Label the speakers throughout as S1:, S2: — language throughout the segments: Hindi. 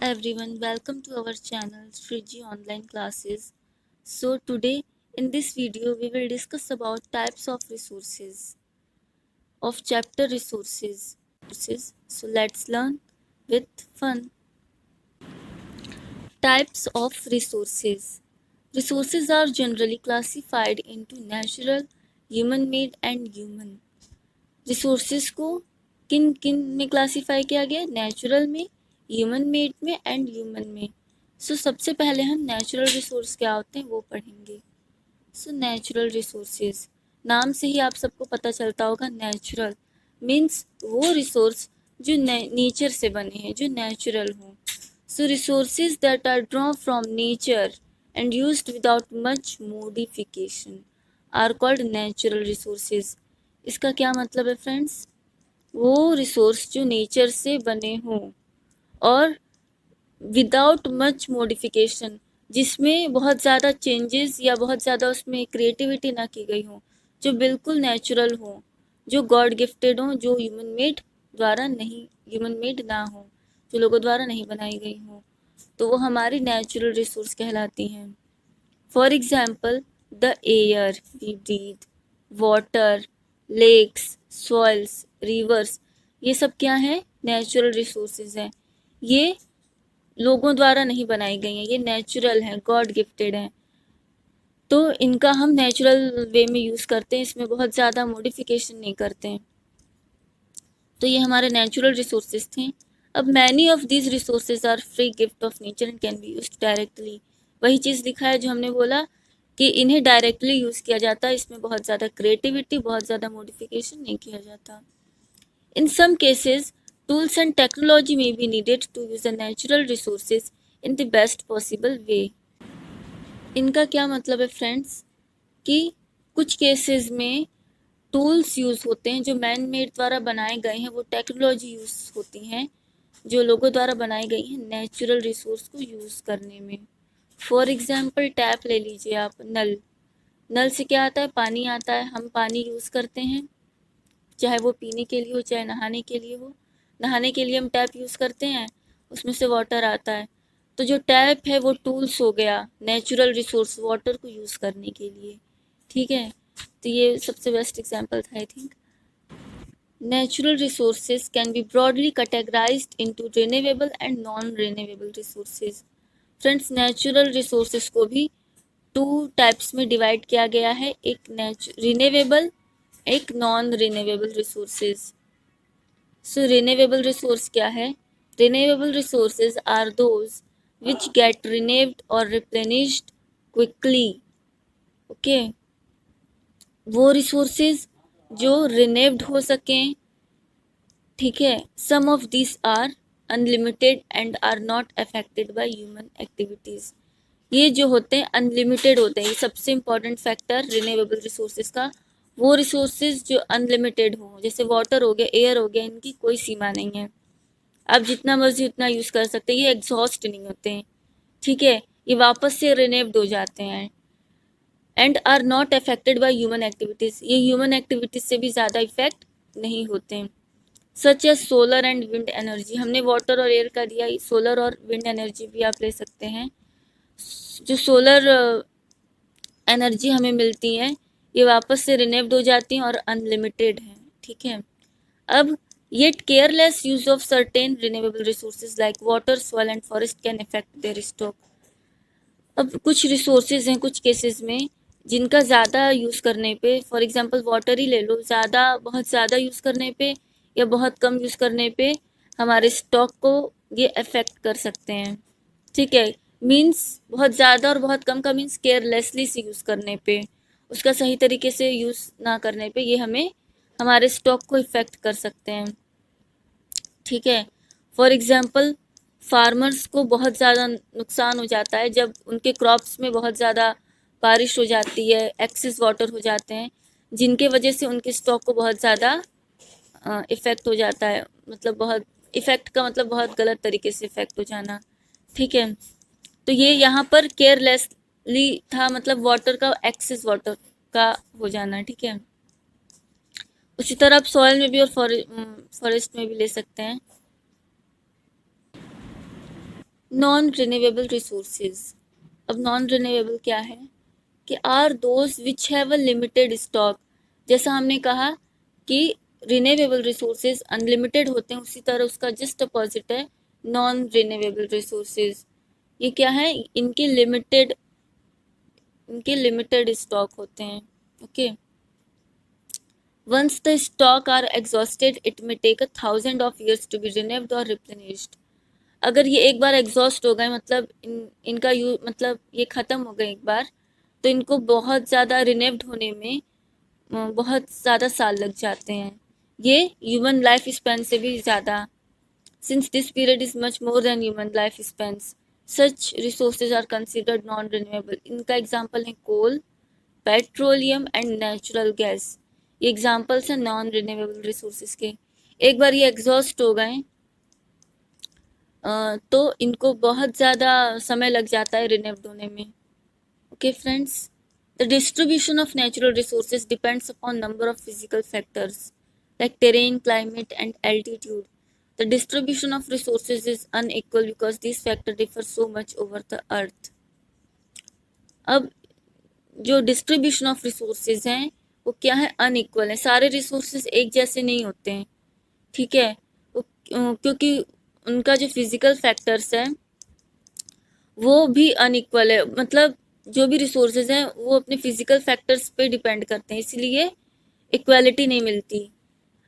S1: everyone, welcome to our channel Sriji Online Classes. So today in this video we will discuss about types of resources of chapter resources. So let's learn with fun. Types of resources. Resources are generally classified into natural, human made and human. Resources को किन किन में क्लासीफाई किया गया? नेचुरल में, ह्यूमन मेड में एंड ह्यूमन में. सो सबसे पहले हम नेचुरल रिसोर्स क्या होते हैं वो पढ़ेंगे. सो नेचुरल रिसोर्सेज, नाम से ही आप सबको पता चलता होगा. नेचुरल मीन्स वो रिसोर्स जो नेचर से बने हैं, जो नेचुरल हो. So resources that are draw from nature and used without much modification are called natural resources. इसका क्या मतलब है फ्रेंड्स? वो रिसोर्स जो नेचर से बने हों और विदाउट मच मॉडिफिकेशन, जिसमें बहुत ज़्यादा चेंजेस या बहुत ज़्यादा उसमें क्रिएटिविटी ना की गई हो, जो बिल्कुल नेचुरल हो, जो गॉड गिफ्टेड हो, जो ह्यूमन मेड ना हो, जो लोगों द्वारा नहीं बनाई गई हो, तो वो हमारी नेचुरल रिसोर्स कहलाती हैं. For example the air we breathe, water, lakes, soils, rivers, ये सब क्या है? नेचुरल रिसोर्सेज हैं. ये लोगों द्वारा नहीं बनाई गई हैं, ये नेचुरल हैं, गॉड गिफ्टेड हैं. तो इनका हम नेचुरल वे में यूज़ करते हैं, इसमें बहुत ज़्यादा मॉडिफिकेशन नहीं करते हैं. तो ये हमारे नेचुरल रिसोर्सेज थे. अब many of these resources are free gift of nature and can be used directly. वही चीज़ लिखा है जो हमने बोला कि इन्हें डायरेक्टली यूज़ किया जाता है. इसमें बहुत ज़्यादा क्रिएटिविटी, बहुत ज़्यादा मॉडिफिकेशन नहीं किया जाता. In some cases tools and technology may be needed to use the natural resources in the best possible way. इनका क्या मतलब है फ्रेंड्स? कि कुछ केसेस में टूल्स यूज़ होते हैं जो मैन मेड द्वारा बनाए गए हैं, वो टेक्नोलॉजी यूज़ होती हैं जो लोगों द्वारा बनाई गई हैं नेचुरल रिसोर्स को यूज़ करने में. फॉर एग्जाम्पल टैप ले लीजिए आप. नल, नल से क्या आता है? पानी आता है. हम पानी यूज़ करते हैं, चाहे वो पीने के लिए हो, चाहे नहाने के लिए हो. नहाने के लिए हम टैप यूज़ करते हैं, उसमें से वाटर आता है. तो जो टैप है वो टूल्स हो गया, नेचुरल रिसोर्स वाटर को यूज़ करने के लिए. ठीक है, तो ये सबसे बेस्ट एग्जाम्पल था I think. Natural resources can be broadly categorized into renewable and non-renewable resources. Friends, natural resources को भी 2 टाइप्स में डिवाइड किया गया है, एक रिन्यूएबल, एक non renewable resources. So renewable resource क्या है? Renewable resources are those which get renewed और रिप्लेनिश्ड क्विकली. ओके, वो रिसोर्सेज जो रिन्यूव्ड हो सकें. ठीक है, some of this are unlimited and are not affected by human activities. ये जो होते हैं अनलिमिटेड होते हैं. ये सबसे इम्पॉर्टेंट फैक्टर रिन्यूएबल रिसोर्सेज का. वो रिसोर्सेज जो अनलिमिटेड हो, जैसे वाटर हो गया, एयर हो गया, इनकी कोई सीमा नहीं है, आप जितना मर्जी उतना यूज़ कर सकते हैं. ये एग्जॉस्ट नहीं होते हैं. ठीक है, ये वापस से रिन्यूव्ड हो जाते हैं. And are not affected by human activities, ये ह्यूमन एक्टिविटीज़ से भी ज़्यादा इफेक्ट नहीं होते हैं. Such as solar and wind energy, हमने वाटर और एयर का दिया, सोलर और विंड एनर्जी भी आप ले सकते हैं. जो सोलर एनर्जी हमें मिलती है, ये वापस से रिन्यूव्ड हो जाती हैं और अनलिमिटेड हैं. ठीक है, अब yet careless use of certain renewable resources like water, soil and forest can affect there stock. अब कुछ रिसोर्सेज हैं कुछ केसेस में जिनका ज़्यादा यूज़ करने पे, फॉर एग्जांपल वाटर ही ले लो, बहुत ज़्यादा यूज़ करने पे या बहुत कम यूज़ करने पे हमारे स्टॉक को ये अफेक्ट कर सकते हैं. ठीक है, मीन्स बहुत ज़्यादा और बहुत कम का मीन्स केयरलेसली से यूज़ करने पे, उसका सही तरीके से यूज़ ना करने पे ये हमें हमारे स्टॉक को इफ़ेक्ट कर सकते हैं. ठीक है, फॉर एग्जांपल फार्मर्स को बहुत ज़्यादा नुकसान हो जाता है जब उनके क्रॉप्स में बहुत ज़्यादा बारिश हो जाती है, एक्सेस वाटर हो जाते हैं, जिनके वजह से उनके स्टॉक को बहुत ज़्यादा इफ़ेक्ट हो जाता है. मतलब बहुत इफ़ेक्ट का मतलब बहुत गलत तरीके से इफ़ेक्ट हो जाना. ठीक है, तो ये यहाँ पर केयरलेसली था, मतलब वाटर का एक्सेस वाटर का हो जाना. ठीक है, उसी तरह आप सॉइल में भी और फॉरेस्ट में भी ले सकते हैं. Non renewable resources. अब नॉन रिन्यूएबल क्या है कि are those which have a limited stock. जैसा हमने कहा कि रिन्यूएबल रिसोर्सेज अनलिमिटेड होते हैं, उसी तरह उसका जस्ट अपोजिट है नॉन रिन्यूएबल रिसोर्सेज। ये क्या है, इनके लिमिटेड स्टॉक होते हैं। Okay, once the stock are exhausted it may take 1,000 to be renewed और रिप्लेनिश्ड। अगर ये एक बार एग्जॉस्ट हो गए, मतलब इनका मतलब ये ख़त्म हो गए एक बार, तो इनको बहुत ज़्यादा रिन्यूव्ड होने में बहुत ज़्यादा साल लग जाते हैं। ये ह्यूमन लाइफ स्पैन से भी ज़्यादा। Since this period is much more than human life spans, such resources are considered non renewable. इनका एग्जाम्पल है coal, petroleum and natural gas. ये एग्जाम्पल्स हैं नॉन रिन्यूएबल रिसोर्सेज के। एक बार ये एग्जॉस्ट हो गए तो इनको बहुत ज़्यादा समय लग जाता है रिन्यूएबल होने में। Okay friends, the distribution of natural resources depends upon number of physical factors like terrain, climate, and altitude. The distribution of resources is unequal because these factors differ so much over the earth. अब जो डिस्ट्रीब्यूशन ऑफ रिसोर्सेज हैं वो क्या है, अनइक्वल है। सारे रिसोर्सेज एक जैसे नहीं होते हैं, ठीक है। क्योंकि उनका जो फिजिकल फैक्टर्स है वो भी अनइक्वल है, मतलब जो भी रिसोर्सेज हैं वो अपने फिजिकल फैक्टर्स पे डिपेंड करते हैं, इसलिए इक्वालिटी नहीं मिलती।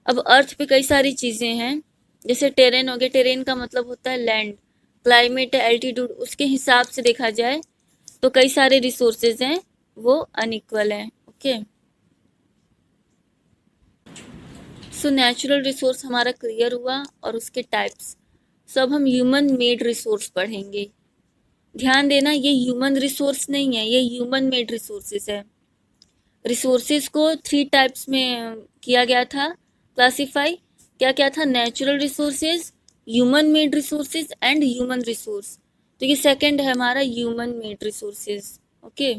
S1: अब अर्थ पे कई सारी चीज़ें हैं, जैसे टेरेन हो गया, टेरेन का मतलब होता है लैंड, क्लाइमेट है, एल्टीट्यूड, उसके हिसाब से देखा जाए तो कई सारे रिसोर्सेज हैं वो अनइक्वल हैं। ओके, सो नेचुरल रिसोर्स हमारा क्लियर हुआ और उसके टाइप्स। सब हम ह्यूमन मेड रिसोर्स पढ़ेंगे। ध्यान देना, ये ह्यूमन रिसोर्स नहीं है, ये ह्यूमन मेड रिसोर्सेज है। रिसोर्सेज को 3 टाइप्स में किया गया था क्लासिफाई। क्या क्या था, natural resources, human made resources and human resource. तो ये सेकंड है हमारा human made resources. Okay,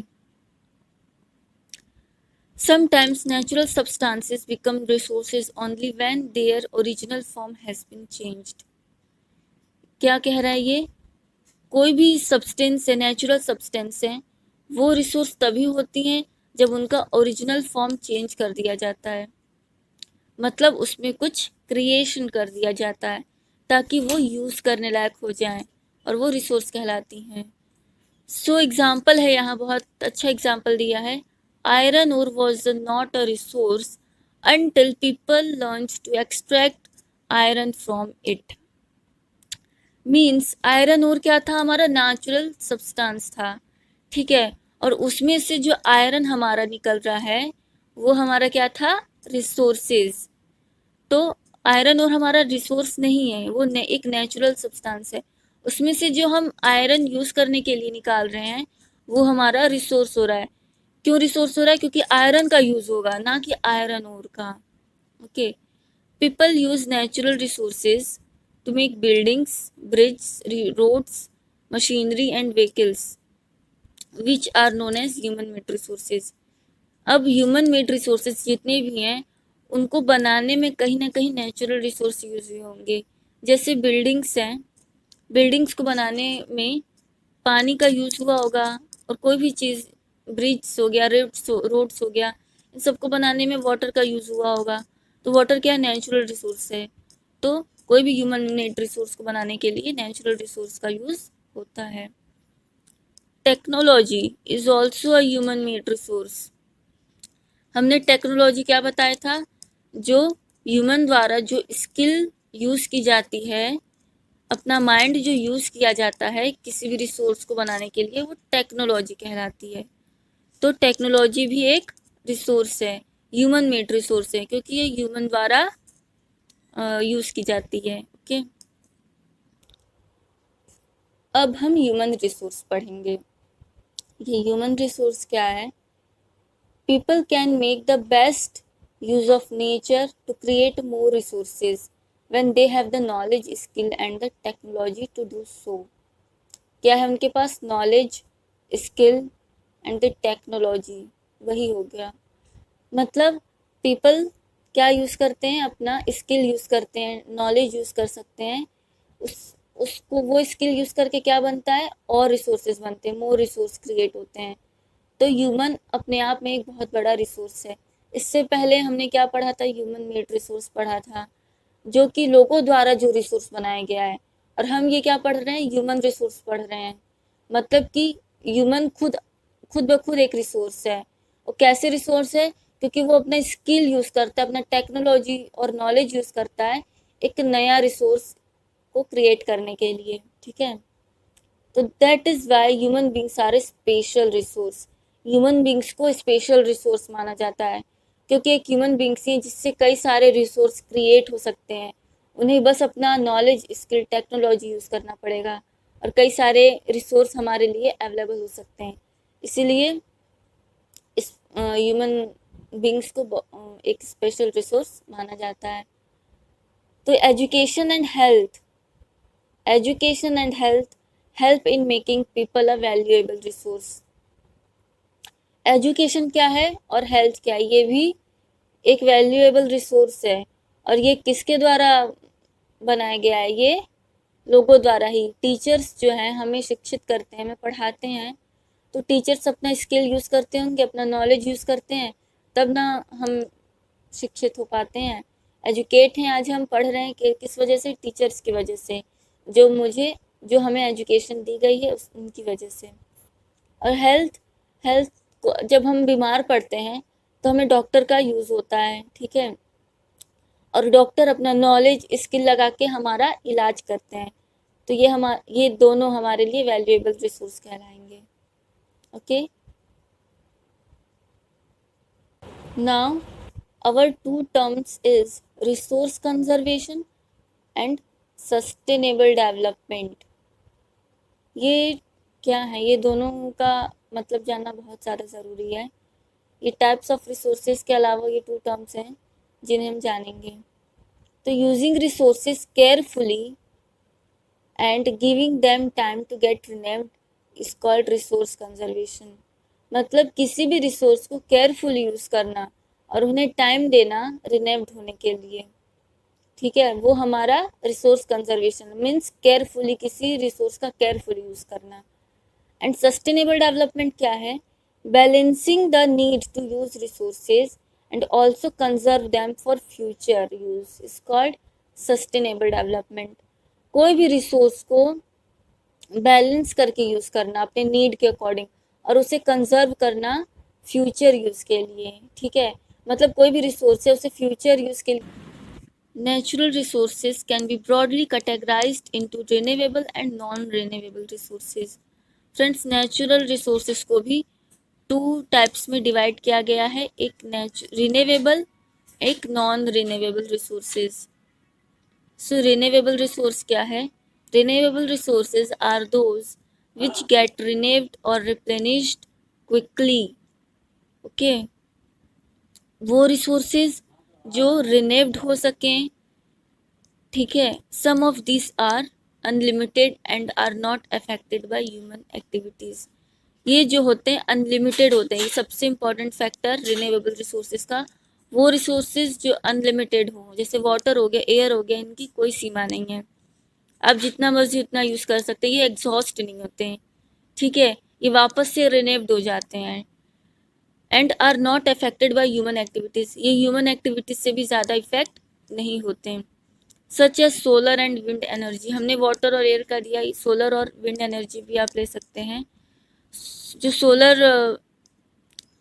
S1: sometimes natural substances become resources only when their original form has been changed. क्या कह रहा है ये, कोई भी सब्सटेंस है, नेचुरल सब्सटेंस है, वो रिसोर्स तभी होती हैं जब उनका ओरिजिनल फॉर्म चेंज कर दिया जाता है, मतलब उसमें कुछ क्रिएशन कर दिया जाता है ताकि वो यूज़ करने लायक हो जाए, और वो रिसोर्स कहलाती हैं। सो एग्जाम्पल है, यहाँ बहुत अच्छा एग्जाम्पल दिया है। Iron ore was not a resource until people learn to extract iron from it. Means iron ore क्या था, हमारा नेचुरल सब्सटेंस था, ठीक है, और उसमें से जो आयरन हमारा निकल रहा है वो हमारा क्या था, रिसोर्सेज। तो आयरन और हमारा रिसोर्स नहीं है, वो एक नेचुरल सब्सटेंस है। उसमें से जो हम आयरन यूज़ करने के लिए निकाल रहे हैं वो हमारा रिसोर्स हो रहा है। क्यों रिसोर्स हो रहा है, क्योंकि आयरन का यूज़ होगा, ना कि आयरन ओर का। Okay, people use natural resources to make buildings, bridges, roads, machinery and vehicles which are known as human made resources. अब ह्यूमन मेड रिसोर्सेज जितने भी हैं उनको बनाने में कहीं ना कहीं नेचुरल रिसोर्स यूज हुए होंगे। जैसे बिल्डिंग्स हैं, बिल्डिंग्स को बनाने में पानी का यूज़ हुआ होगा, और कोई भी चीज़, ब्रिज हो गया, रोड्स हो गया, इन सबको बनाने में वाटर का यूज़ हुआ होगा। तो वाटर क्या, नेचुरल रिसोर्स है। तो कोई भी ह्यूमन मेड रिसोर्स को बनाने के लिए नेचुरल रिसोर्स का यूज़ होता है। Technology is also a human made resource. हमने टेक्नोलॉजी क्या बताया था, जो ह्यूमन द्वारा जो स्किल यूज़ की जाती है, अपना माइंड जो यूज़ किया जाता है किसी भी रिसोर्स को बनाने के लिए, वो टेक्नोलॉजी कहलाती है। तो टेक्नोलॉजी भी एक रिसोर्स है, ह्यूमन मेड रिसोर्स है, क्योंकि ये ह्यूमन द्वारा यूज़ की जाती है। ओके, अब हम ह्यूमन रिसोर्स पढ़ेंगे। ये ह्यूमन रिसोर्स क्या है, people can make the best use of nature to create more resources when they have the knowledge, skill and the technology to do so। क्या है उनके पास, knowledge, skill and the technology. वही हो गया, मतलब पीपल क्या यूज़ करते हैं, अपना स्किल यूज़ करते हैं, नॉलेज यूज़ कर सकते हैं, उस उसको वो स्किल यूज़ करके क्या बनता है, और रिसोर्सेज बनते हैं, मोर रिसोर्स क्रिएट होते हैं। तो ह्यूमन अपने आप में एक बहुत बड़ा रिसोर्स है। इससे पहले हमने क्या पढ़ा था, ह्यूमन मेड रिसोर्स पढ़ा था, जो कि लोगों द्वारा जो रिसोर्स बनाया गया है। और हम ये क्या पढ़ रहे हैं, ह्यूमन रिसोर्स पढ़ रहे हैं। मतलब कि ह्यूमन खुद खुद ब खुद एक रिसोर्स है। और कैसे रिसोर्स है, क्योंकि वो अपना स्किल यूज़ करता है, अपना टेक्नोलॉजी और नॉलेज यूज़ करता है एक नया रिसोर्स को क्रिएट करने के लिए। ठीक है, तो that is why human beings are a special resource. Human beings को स्पेशल रिसोर्स माना जाता है, क्योंकि एक ह्यूमन बींग्स ही जिससे कई सारे रिसोर्स क्रिएट हो सकते हैं। उन्हें बस अपना नॉलेज, स्किल, टेक्नोलॉजी यूज़ करना पड़ेगा और कई सारे रिसोर्स हमारे लिए अवेलेबल हो सकते हैं। इसीलिए इस ह्यूमन बींग्स को एक स्पेशल रिसोर्स माना जाता है। तो education and health help in making people a valuable resource. Education क्या है और हेल्थ क्या है, ये भी एक वैल्यूएबल रिसोर्स है। और ये किसके द्वारा बनाया गया है, ये लोगों द्वारा ही। टीचर्स जो हैं हमें शिक्षित करते हैं, हमें पढ़ाते हैं, तो टीचर्स अपना स्किल यूज़ करते होंगे, अपना नॉलेज यूज़ करते हैं, तब ना हम शिक्षित हो पाते हैं, एजुकेट हैं। आज हम पढ़ रहे हैं कि किस वजह से, टीचर्स की वजह से, जो हमें एजुकेशन दी गई है उनकी वजह से। और हेल्थ हेल्थ को जब हम बीमार पड़ते हैं तो हमें डॉक्टर का यूज़ होता है। ठीक है, और डॉक्टर अपना नॉलेज, स्किल लगा के हमारा इलाज करते हैं। तो ये दोनों हमारे लिए वैल्यूएबल रिसोर्स कहलाएंगे। Okay, now our two terms is resource conservation and sustainable development। ये क्या है, ये दोनों का मतलब जानना बहुत ज़्यादा ज़रूरी है। ये टाइप्स ऑफ रिसोर्सेज के अलावा ये टू टर्म्स हैं जिन्हें हम जानेंगे। तो using resources carefully and giving them time to get renewed is called resource conservation. मतलब किसी भी रिसोर्स को केयरफुली यूज़ करना और उन्हें टाइम देना रिनेव्ड होने के लिए। ठीक है, वो हमारा रिसोर्स कंजर्वेशन मीन्स केयरफुली, किसी रिसोर्स का केयरफुली यूज़ करना। एंड सस्टेनेबल डेवलपमेंट क्या है, balancing the need to use resources and also conserve them for future use is called sustainable development. कोई भी रिसोर्स को बैलेंस करके यूज़ करना अपने नीड के अकॉर्डिंग, और उसे कंजर्व करना फ्यूचर यूज़ के लिए। ठीक है, मतलब कोई भी रिसोर्स है उसे फ्यूचर यूज़ के लिए। Natural resources can be broadly categorized into renewable and non-renewable resources। Friends, natural resources को भी टू टाइप्स में डिवाइड किया गया है, एक रिन्यूएबल, एक non renewable resources. So renewable resource क्या है, renewable resources are those which get renewed और रिप्लेनिश्ड क्विकली। ओके, वो रिसोर्सेज जो रिन्यूव्ड हो सकें। ठीक है, some of this are unlimited and are not affected by human activities. ये जो होते हैं अनलिमिटेड होते हैं, ये सबसे इम्पॉर्टेंट फैक्टर रिन्यूएबल रिसोर्सेज का। वो रिसोर्सेज जो अनलिमिटेड हो, जैसे वाटर हो गया, एयर हो गया, इनकी कोई सीमा नहीं है, आप जितना मर्जी उतना यूज़ कर सकते हैं, ये एग्जॉस्ट नहीं होते हैं। ठीक है, ये वापस से रिन्यूएबल हो जाते हैं। And are not affected by human activities, ये ह्यूमन एक्टिविटीज़ से भी ज़्यादा इफेक्ट नहीं होते हैं। Such as solar and wind energy, हमने वाटर और एयर का दिया, सोलर और विंड एनर्जी भी आप ले सकते हैं। जो सोलर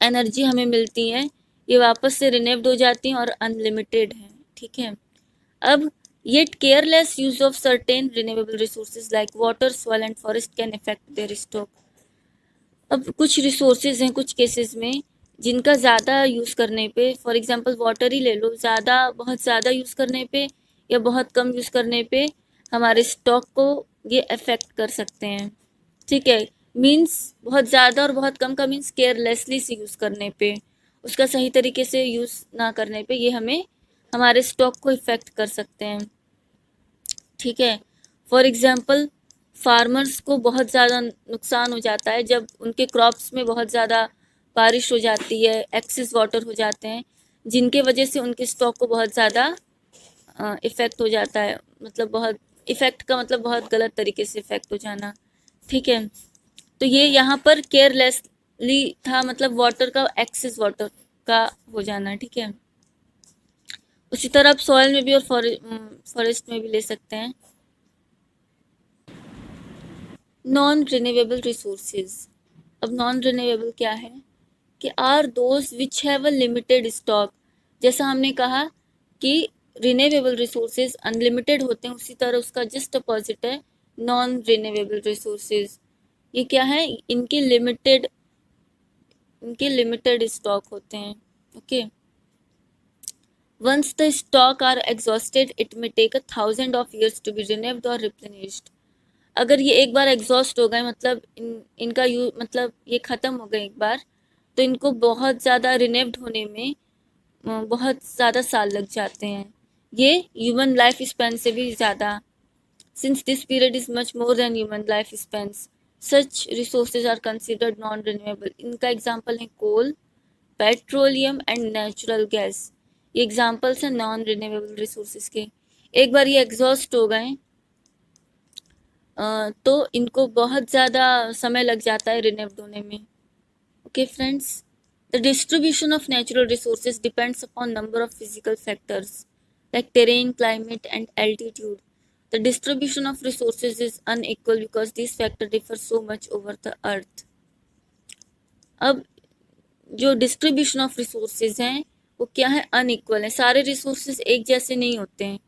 S1: एनर्जी हमें मिलती है ये वापस से रिन्यूव्ड हो जाती हैं और अनलिमिटेड हैं। ठीक है, अब yet careless use of certain renewable resources like water, soil and forest can effect there stock. अब कुछ रिसोर्सेज हैं कुछ केसेस में जिनका ज़्यादा यूज़ करने पे, फॉर एग्जांपल वाटर ही ले लो, बहुत ज़्यादा यूज़ करने पे या बहुत कम यूज़ करने पे हमारे स्टॉक को ये अफेक्ट कर सकते हैं। ठीक है, मीन्स बहुत ज़्यादा और बहुत कम का मीन्स केयरलेसली से यूज़ करने पे, उसका सही तरीके से यूज़ ना करने पे ये हमें हमारे स्टॉक को इफ़ेक्ट कर सकते हैं। ठीक है, फॉर एग्ज़ाम्पल फार्मर्स को बहुत ज़्यादा नुकसान हो जाता है जब उनके क्रॉप्स में बहुत ज़्यादा बारिश हो जाती है, एक्सेस वाटर हो जाते हैं, जिनके वजह से उनके स्टॉक को बहुत ज़्यादा इफ़ेक्ट हो जाता है, मतलब बहुत इफेक्ट का मतलब बहुत गलत तरीके से इफेक्ट हो जाना, ठीक है। तो ये यहाँ पर केयरलेसली था, मतलब वाटर का एक्सेस वाटर का हो जाना, ठीक है। उसी तरह आप सॉइल में भी और फॉरेस्ट में भी ले सकते हैं। Non renewable resources. अब नॉन रिन्यूएबल क्या है कि are those which have a limited stock. जैसा हमने कहा कि रिन्यूएबल रिसोर्सेज अनलिमिटेड होते हैं, उसी तरह उसका जस्ट अपोजिट है नॉन रिन्यूएबल रिसोर्सेज। ये क्या है, इनके लिमिटेड स्टॉक होते हैं, okay. Once the stock are exhausted, it may take 1,000 years to be renewed or replenished. अगर ये एक बार एग्जॉस्ट हो गए, मतलब इनका मतलब ये ख़त्म हो गए एक बार, तो इनको बहुत ज़्यादा रिनेव्ड होने में बहुत ज़्यादा साल लग जाते हैं। ये ह्यूमन लाइफ स्पैन से भी ज़्यादा, since this period is much more than human life spans, such resources are considered non renewable. इनका एग्जाम्पल है coal, petroleum and natural gas. ये एग्जाम्पल्स हैं नॉन रिन्यूएबल रिसोर्सेज के। एक बार ये एग्जॉस्ट हो गए तो इनको बहुत ज़्यादा समय लग जाता है रिन्यूएबल होने में, okay friends. The distribution of natural resources depends upon number of physical factors like terrain, climate and altitude. The distribution of resources is unequal because this factor differ so much over the earth. अब जो डिस्ट्रीब्यूशन ऑफ रिसोर्सेज हैं वो क्या है, अनइक्वल है। सारे रिसोर्सेज एक जैसे नहीं होते हैं,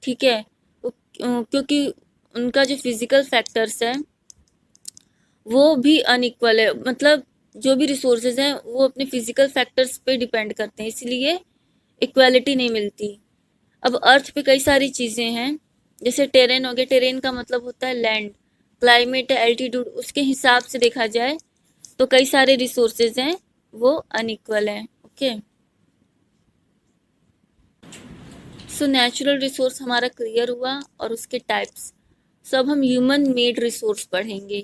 S1: ठीक है। क्योंकि उनका जो फिजिकल फैक्टर्स है वो भी अनइक्वल है, मतलब जो भी रिसोर्सेज हैं वो अपने फिजिकल फैक्टर्स पे डिपेंड करते हैं, इसलिए इक्वालिटी नहीं मिलती। अब अर्थ पे कई सारी चीज़ें हैं, जैसे टेरेन हो गया, टेरेन का मतलब होता है लैंड, क्लाइमेट है, एल्टीट्यूड, उसके हिसाब से देखा जाए तो कई सारे रिसोर्सेज हैं वो अनइक्वल हैं, ओके। सो नेचुरल रिसोर्स हमारा क्लियर हुआ और उसके टाइप्स। सब हम ह्यूमन मेड रिसोर्स पढ़ेंगे।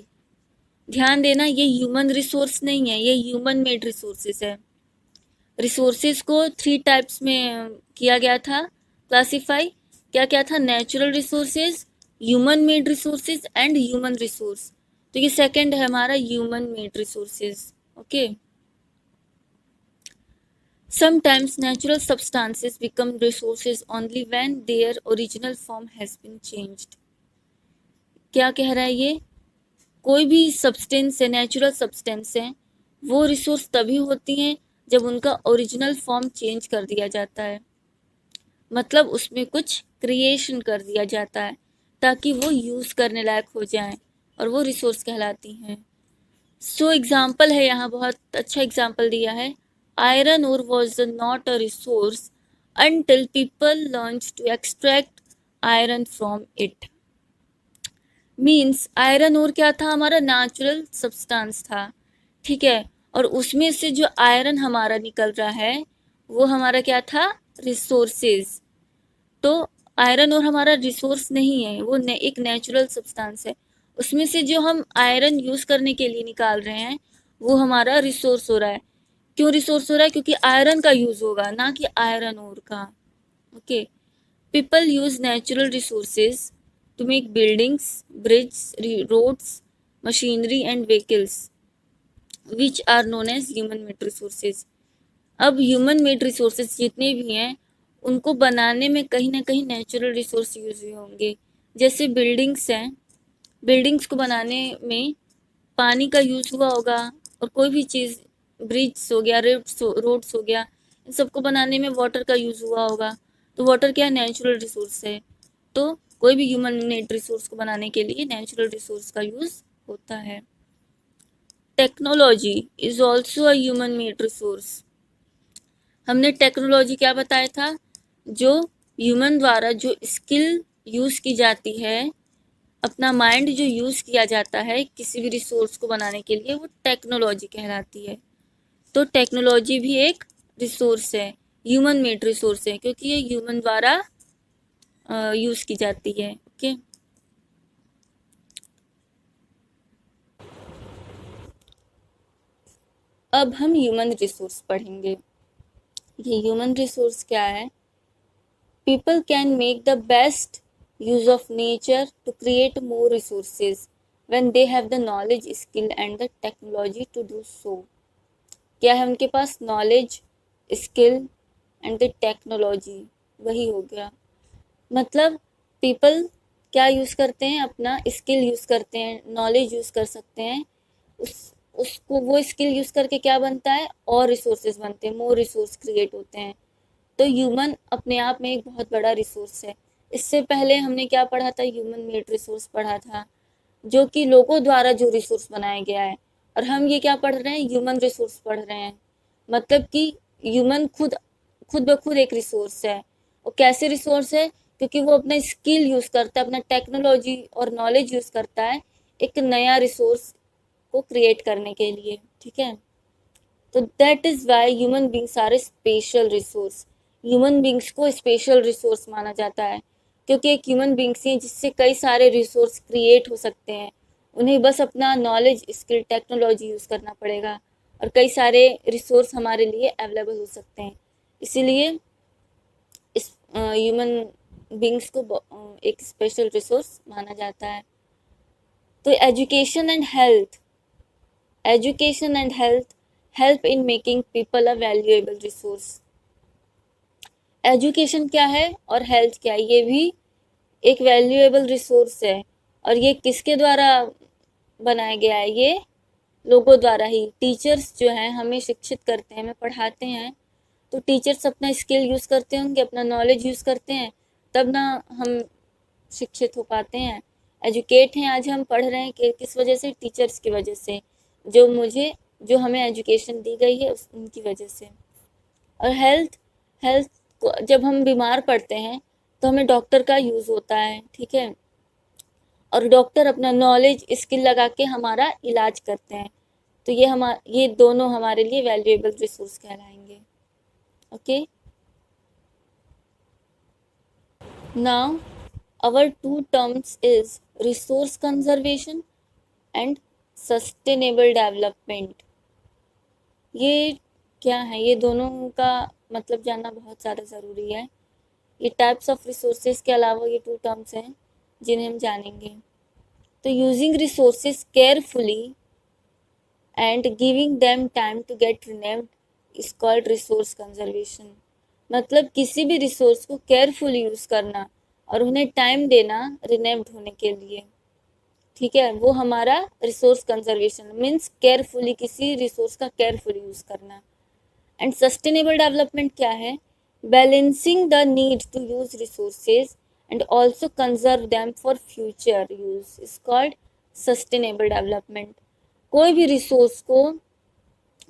S1: ध्यान देना, ये ह्यूमन रिसोर्स नहीं है, ये ह्यूमन मेड रिसोर्सेज है। रिसोर्सेज को 3 टाइप्स में किया गया था क्लासिफाई। क्या क्या था, natural resources, human made resources and human resource. तो ये सेकंड है हमारा human made resources, okay. Sometimes natural substances become resources only when their original form has been changed. क्या कह रहा है ये, कोई भी सब्सटेंस है, नेचुरल सब्सटेंस है, वो रिसोर्स तभी होती हैं जब उनका ओरिजिनल फॉर्म चेंज कर दिया जाता है, मतलब उसमें कुछ क्रिएशन कर दिया जाता है ताकि वो यूज़ करने लायक हो जाएं, और वो रिसोर्स कहलाती हैं। सो एग्जाम्पल है, यहाँ बहुत अच्छा एग्जाम्पल दिया है। Iron ore was not a resource until people learned to extract iron from it। Means iron ore क्या था, हमारा नेचुरल सब्सटेंस था, ठीक है, और उसमें से जो आयरन हमारा निकल रहा है वो हमारा क्या था, रिसोर्सेज। तो आयरन और हमारा रिसोर्स नहीं है, वो एक नेचुरल सब्सटेंस है। उसमें से जो हम आयरन यूज करने के लिए निकाल रहे हैं वो हमारा रिसोर्स हो रहा है। क्यों रिसोर्स हो रहा है, क्योंकि आयरन का यूज होगा, ना कि आयरन ओर का, okay. People use natural resources to make buildings, bridges, roads, machinery and vehicles which are known as human made resources. अब ह्यूमन मेड रिसोर्सेज जितने भी हैं उनको बनाने में कहीं ना कहीं नेचुरल रिसोर्स यूज हुए होंगे। जैसे बिल्डिंग्स हैं, बिल्डिंग्स को बनाने में पानी का यूज हुआ होगा, और कोई भी चीज़, ब्रिज हो गया, रोड्स हो गया, इन सबको बनाने में वाटर का यूज हुआ होगा। तो वाटर क्या, नेचुरल रिसोर्स है। तो कोई भी ह्यूमन मेड रिसोर्स को बनाने के लिए नेचुरल रिसोर्स का यूज होता है। Technology is also a human made resource. हमने टेक्नोलॉजी क्या बताया था, जो ह्यूमन द्वारा जो स्किल यूज़ की जाती है, अपना माइंड जो यूज़ किया जाता है किसी भी रिसोर्स को बनाने के लिए, वो टेक्नोलॉजी कहलाती है। तो टेक्नोलॉजी भी एक रिसोर्स है, ह्यूमन मेड रिसोर्स है, क्योंकि ये ह्यूमन द्वारा यूज़ की जाती है, ओके। अब हम ह्यूमन रिसोर्स पढ़ेंगे। ये ह्यूमन रिसोर्स क्या है, people can make the best use of nature to create more resources when they have the knowledge, skill and the technology to do so. क्या है उनके पास? Knowledge, skill and the technology. वही हो गया, मतलब पीपल क्या यूज़ करते हैं? अपना स्किल यूज़ करते हैं, नॉलेज यूज़ कर सकते हैं। उसको वो स्किल यूज़ करके क्या बनता है? और रिसोर्सेज बनते हैं, मोर रिसोर्स क्रिएट होते हैं। तो ह्यूमन अपने आप में एक बहुत बड़ा रिसोर्स है। इससे पहले हमने क्या पढ़ा था? ह्यूमन मेड रिसोर्स पढ़ा था, जो कि लोगों द्वारा जो रिसोर्स बनाया गया है। और हम ये क्या पढ़ रहे हैं? ह्यूमन रिसोर्स पढ़ रहे हैं। मतलब कि ह्यूमन खुद खुद ब खुद एक रिसोर्स है। और कैसे रिसोर्स है? क्योंकि वो अपना स्किल यूज़ करता है, अपना टेक्नोलॉजी और नॉलेज यूज़ करता है एक नया रिसोर्स को क्रिएट करने के लिए। ठीक है, तो that is why human beings are a special resource. Human beings को स्पेशल रिसोर्स माना जाता है, क्योंकि एक ह्यूमन बींग्स ही जिससे कई सारे रिसोर्स क्रिएट हो सकते हैं। उन्हें बस अपना नॉलेज, स्किल, टेक्नोलॉजी यूज़ करना पड़ेगा और कई सारे रिसोर्स हमारे लिए अवेलेबल हो सकते हैं। इसीलिए इस ह्यूमन बींग्स को एक स्पेशल रिसोर्स माना जाता है। तो education and health help in making people a valuable resource. Education क्या है और हेल्थ क्या है? ये भी एक वैल्यूएबल रिसोर्स है। और ये किसके द्वारा बनाया गया है? ये लोगों द्वारा ही। टीचर्स जो हैं हमें शिक्षित करते हैं, हमें पढ़ाते हैं, तो टीचर्स अपना स्किल यूज़ करते होंगे, अपना नॉलेज यूज़ करते हैं, तब ना हम शिक्षित हो पाते हैं, एजुकेट हैं। आज हम पढ़ रहे हैं कि किस वजह से? टीचर्स की वजह से, जो हमें एजुकेशन दी गई है उनकी वजह से। और हेल्थ हेल्थ को जब हम बीमार पड़ते हैं तो हमें डॉक्टर का यूज़ होता है। ठीक है, और डॉक्टर अपना नॉलेज, स्किल लगा के हमारा इलाज करते हैं। तो ये दोनों हमारे लिए वैल्यूएबल रिसोर्स कहलाएंगे। Okay, now our two terms is resource conservation and sustainable development। ये क्या है? ये दोनों का मतलब जानना बहुत ज़्यादा ज़रूरी है। ये टाइप्स ऑफ रिसोर्सेज के अलावा ये टू टर्म्स हैं जिन्हें हम जानेंगे। तो using resources carefully and giving them time to get renewed is called resource conservation. मतलब किसी भी रिसोर्स को केयरफुली यूज़ करना और उन्हें टाइम देना रिनेव्ड होने के लिए। ठीक है, वो हमारा रिसोर्स कंजर्वेशन मीन्स केयरफुली, किसी रिसोर्स का केयरफुली यूज़ करना। एंड सस्टेनेबल डेवलपमेंट क्या है? Balancing the need to use resources and also conserve them for future use is called sustainable development. कोई भी रिसोर्स को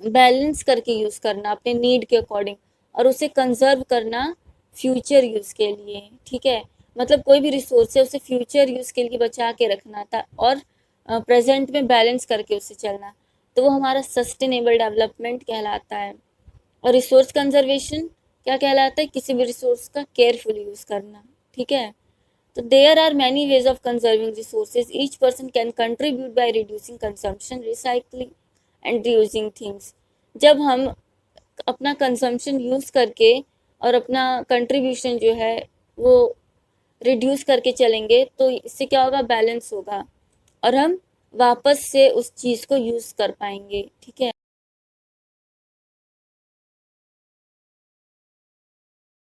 S1: बैलेंस करके यूज़ करना अपने नीड के अकॉर्डिंग, और उसे कंजर्व करना फ्यूचर यूज़ के लिए। ठीक है, मतलब कोई भी रिसोर्स है उसे फ्यूचर यूज़ के लिए बचा के रखना था और प्रेजेंट में बैलेंस करके उसे चलना, तो वो हमारा सस्टेनेबल डेवलपमेंट कहलाता है। और रिसोर्स कंजर्वेशन क्या कहलाता है? किसी भी रिसोर्स का केयरफुली यूज़ करना। ठीक है, तो there are many ways of conserving resources. Each person can contribute by reducing consumption, recycling and reusing things. जब हम अपना कंजम्पशन यूज़ करके और अपना कंट्रीब्यूशन जो है वो रिड्यूस करके चलेंगे तो इससे क्या होगा? बैलेंस होगा और हम वापस से उस चीज़ को यूज़ कर पाएंगे। ठीक है।